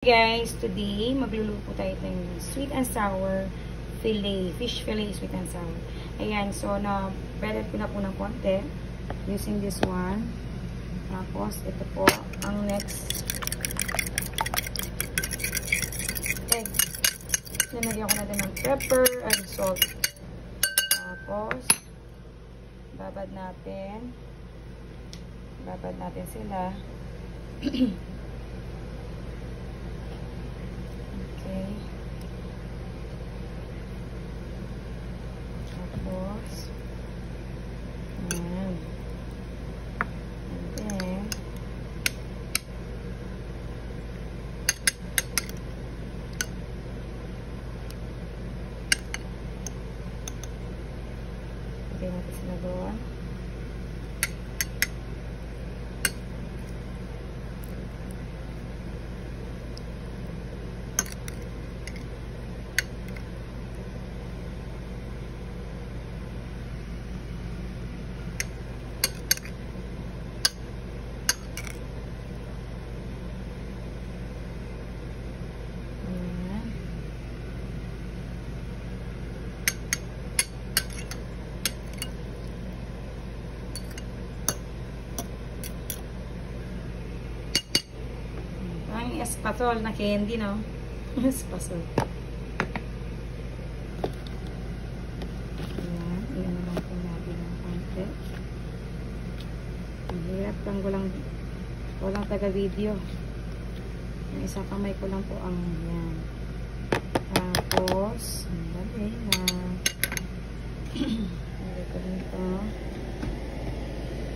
Guys, today magluluto tayo ng sweet and sour fillet, fish fillet sweet and sour. Ayan, so na-breaded ko na po ng konti using this one. Tapos ito po ang next egg. Nilagyan ko na din ng pepper and salt. Tapos babad natin sila. Okay. Tapos, ayan. And then, lagyan natin sila doon. Ang espatol na candy, no? Espatol. Ayan. Iyan naman po natin ng konti. Ang hirap lang walang taga-video. Yung isang kamay ko lang po ang yan. Tapos, ang dali na. Dito dito.